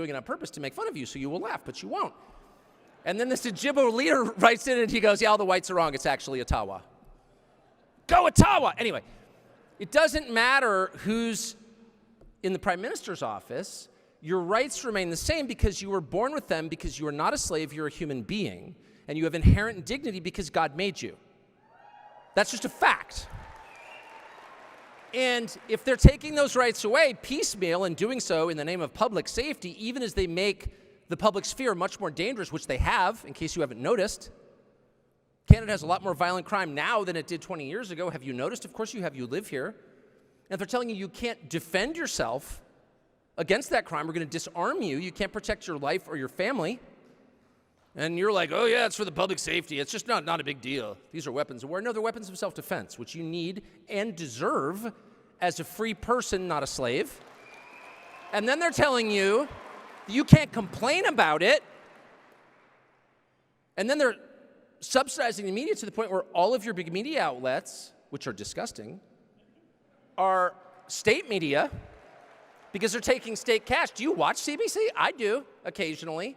doing it on purpose to make fun of you, so you will laugh, but you won't. And then this Ojibwe leader writes in and he goes, yeah, all the whites are wrong. It's actually Ottawa. Go Ottawa! Anyway, it doesn't matter who's in the Prime Minister's office. Your rights remain the same because you were born with them, because you are not a slave, you're a human being, and you have inherent dignity because God made you. That's just a fact. And if they're taking those rights away piecemeal and doing so in the name of public safety, even as they make the public sphere much more dangerous, which they have, in case you haven't noticed. Canada has a lot more violent crime now than it did 20 years ago. Have you noticed? Of course you have. You live here. And if they're telling you you can't defend yourself against that crime, we're going to disarm you, you can't protect your life or your family, and you're like, oh yeah, it's for the public safety, it's just not a big deal. These are weapons of war. No, they're weapons of self-defense, which you need and deserve as a free person, not a slave. And then they're telling you you can't complain about it. And then they're subsidizing the media to the point where all of your big media outlets, which are disgusting, are state media because they're taking state cash. Do you watch CBC? I do, occasionally.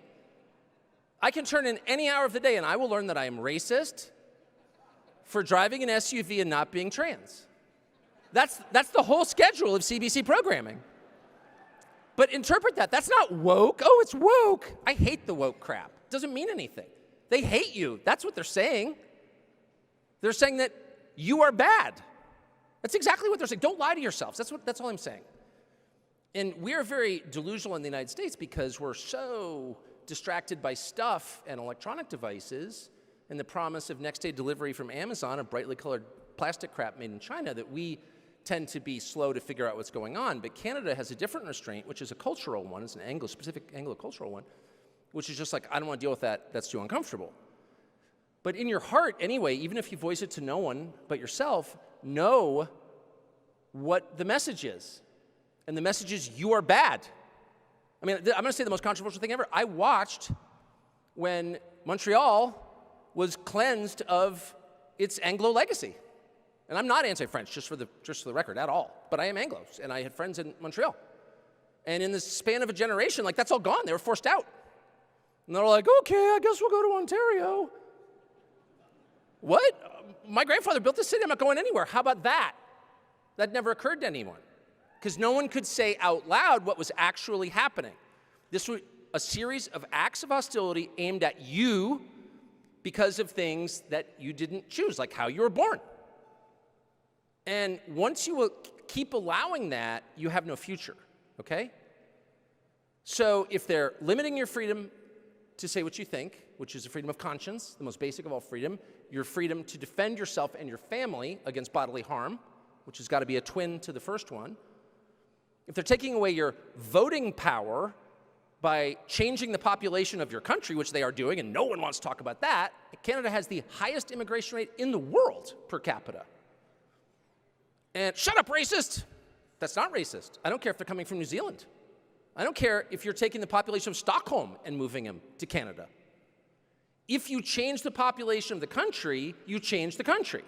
I can turn in any hour of the day and I will learn that I am racist for driving an SUV and not being trans. That's the whole schedule of CBC programming. But interpret that. That's not woke. Oh, it's woke. I hate the woke crap. It doesn't mean anything. They hate you. That's what they're saying. They're saying that you are bad. That's exactly what they're saying. Don't lie to yourselves. That's all I'm saying. And we are very delusional in the United States because we're so distracted by stuff and electronic devices and the promise of next day delivery from Amazon of brightly colored plastic crap made in China that we tend to be slow to figure out what's going on. But Canada has a different restraint, which is a cultural one. It's an specific Anglo-cultural one, which is just like, I don't want to deal with that. That's too uncomfortable. But in your heart, anyway, even if you voice it to no one but yourself, know what the message is. And the message is, you are bad. I mean, I'm going to say the most controversial thing ever. I watched when Montreal was cleansed of its Anglo legacy. And I'm not anti-French, just for the record, at all. But I am Anglo, and I had friends in Montreal. And in the span of a generation, like, that's all gone. They were forced out. And they're like, okay, I guess we'll go to Ontario. What? My grandfather built this city. I'm not going anywhere. How about that? That never occurred to anyone. Because no one could say out loud what was actually happening. This was a series of acts of hostility aimed at you because of things that you didn't choose, like how you were born. And once you will keep allowing that, you have no future, okay? So if they're limiting your freedom to say what you think, which is the freedom of conscience, the most basic of all freedom, your freedom to defend yourself and your family against bodily harm, which has got to be a twin to the first one. If they're taking away your voting power by changing the population of your country, which they are doing, and no one wants to talk about that, Canada has the highest immigration rate in the world per capita. And shut up, racist! That's not racist. I don't care if they're coming from New Zealand. I don't care if you're taking the population of Stockholm and moving them to Canada. If you change the population of the country, you change the country.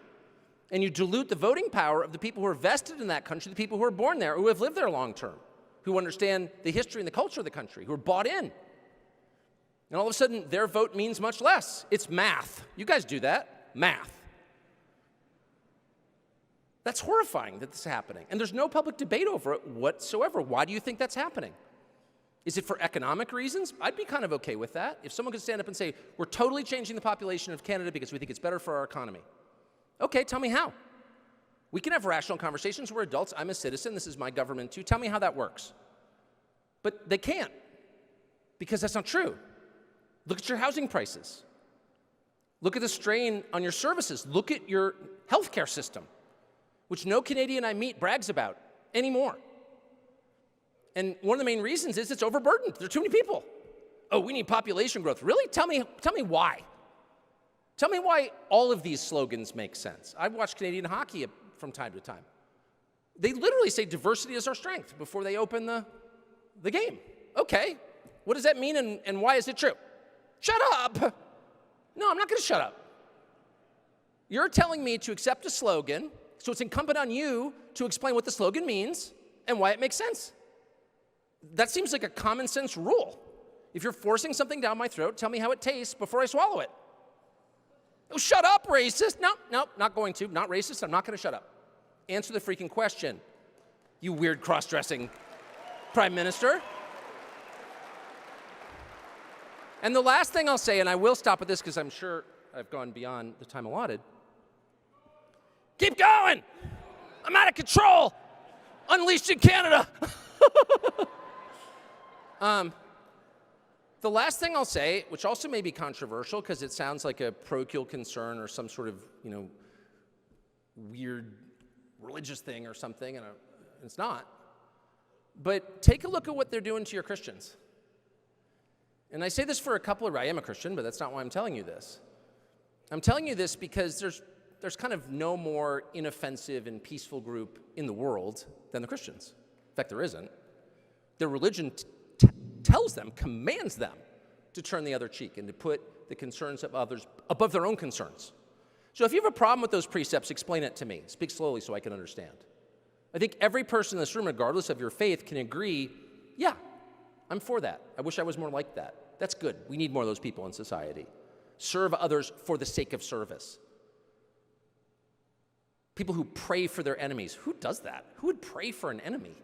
And you dilute the voting power of the people who are vested in that country, the people who are born there, who have lived there long term, who understand the history and the culture of the country, who are bought in. And all of a sudden, their vote means much less. It's math. You guys do that. Math. That's horrifying that this is happening. And there's no public debate over it whatsoever. Why do you think that's happening? Is it for economic reasons? I'd be kind of okay with that. If someone could stand up and say, we're totally changing the population of Canada because we think it's better for our economy. Okay, tell me how. We can have rational conversations. We're adults. I'm a citizen. This is my government too. Tell me how that works. But they can't, because that's not true. Look at your housing prices. Look at the strain on your services. Look at your healthcare system, which no Canadian I meet brags about anymore. And one of the main reasons is it's overburdened. There are too many people. Oh, we need population growth. Really? Tell me why. Tell me why all of these slogans make sense. I've watched Canadian hockey from time to time. They literally say diversity is our strength before they open the game. Okay, what does that mean and why is it true? Shut up! No, I'm not gonna shut up. You're telling me to accept a slogan, so it's incumbent on you to explain what the slogan means and why it makes sense. That seems like a common sense rule. If you're forcing something down my throat, tell me how it tastes before I swallow it. Oh, shut up, racist. No, not going to. Not racist. I'm not going to shut up. Answer the freaking question, you weird cross-dressing prime minister. And the last thing I'll say, and I will stop at this because I'm sure I've gone beyond the time allotted. Keep going. I'm out of control. Unleashed in Canada. The last thing I'll say, which also may be controversial because it sounds like a parochial concern or some sort of, weird religious thing or something, and it's not. But take a look at what they're doing to your Christians. And I say this for a couple of, I am a Christian, but that's not why I'm telling you this. I'm telling you this because there's kind of no more inoffensive and peaceful group in the world than the Christians. In fact, there isn't. Their religion tells them, commands them to turn the other cheek and to put the concerns of others above their own concerns. So if you have a problem with those precepts, explain it to me. Speak slowly so I can understand. I think every person in this room, regardless of your faith, can agree, yeah, I'm for that. I wish I was more like that. That's good. We need more of those people in society. Serve others for the sake of service. People who pray for their enemies. Who does that? Who would pray for an enemy?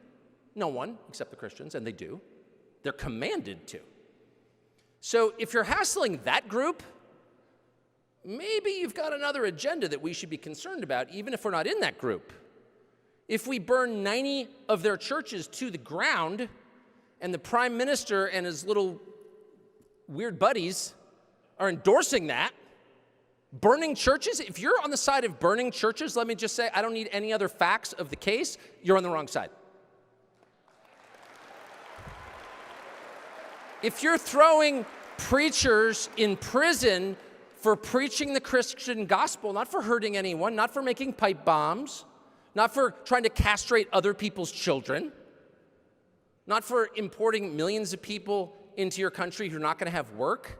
No one, except the Christians, and they do. They're commanded to. So if you're hassling that group, maybe you've got another agenda that we should be concerned about, even if we're not in that group. If we burn 90 of their churches to the ground, and the prime minister and his little weird buddies are endorsing that, burning churches, if you're on the side of burning churches, let me just say, I don't need any other facts of the case, you're on the wrong side. If you're throwing preachers in prison for preaching the Christian gospel, not for hurting anyone, not for making pipe bombs, not for trying to castrate other people's children, not for importing millions of people into your country who are not going to have work,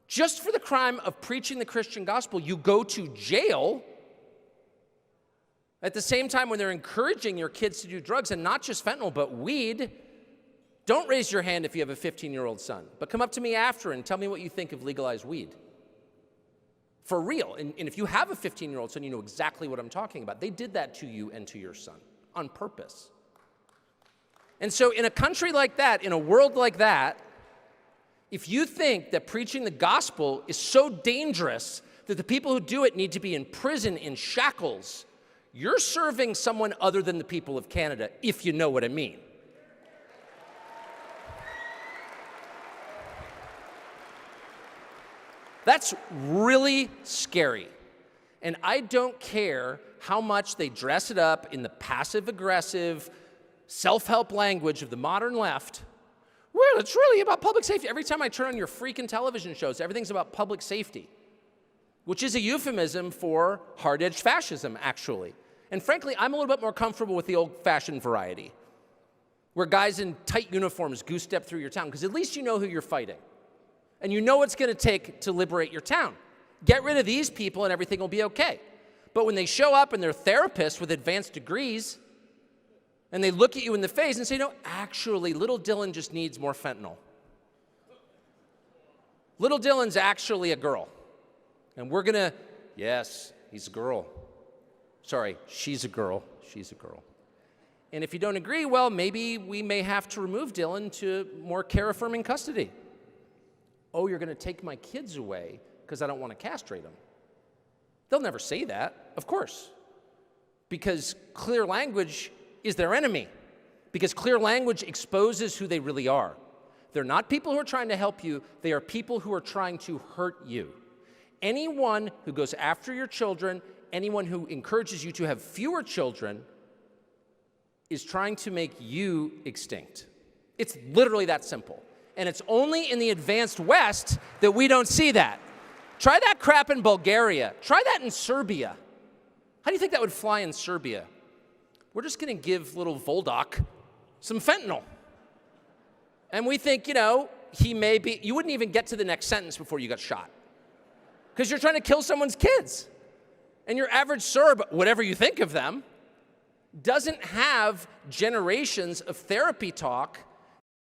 just for the crime of preaching the Christian gospel, you go to jail. At the same time, when they're encouraging your kids to do drugs, and not just fentanyl, but weed, don't raise your hand if you have a 15-year-old son, but come up to me after and tell me what you think of legalized weed. For real. And if you have a 15-year-old son, you know exactly what I'm talking about. They did that to you and to your son on purpose. And so in a country like that, in a world like that, if you think that preaching the gospel is so dangerous that the people who do it need to be in prison in shackles, you're serving someone other than the people of Canada, if you know what I mean. That's really scary. And I don't care how much they dress it up in the passive-aggressive, self-help language of the modern left. Well, it's really about public safety. Every time I turn on your freaking television shows, everything's about public safety, which is a euphemism for hard-edged fascism, actually. And frankly, I'm a little bit more comfortable with the old-fashioned variety, where guys in tight uniforms goose-step through your town, because at least you know who you're fighting. And you know what it's going to take to liberate your town. Get rid of these people and everything will be okay. But when they show up and they're therapists with advanced degrees, and they look at you in the face and say, no, actually, little Dylan just needs more fentanyl. Little Dylan's actually a girl. And we're going to, yes, he's a girl. Sorry, she's a girl. She's a girl. And if you don't agree, well, maybe we may have to remove Dylan to more care-affirming custody. Oh, you're going to take my kids away because I don't want to castrate them. They'll never say that, of course, because clear language is their enemy, because clear language exposes who they really are. They're not people who are trying to help you. They are people who are trying to hurt you. Anyone who goes after your children, anyone who encourages you to have fewer children is trying to make you extinct. It's literally that simple. And it's only in the advanced West that we don't see that. Try that crap in Bulgaria. Try that in Serbia. How do you think that would fly in Serbia? We're just going to give little Voldak some fentanyl. And we think, he may be, you wouldn't even get to the next sentence before you got shot. Because you're trying to kill someone's kids. And your average Serb, whatever you think of them, doesn't have generations of therapy talk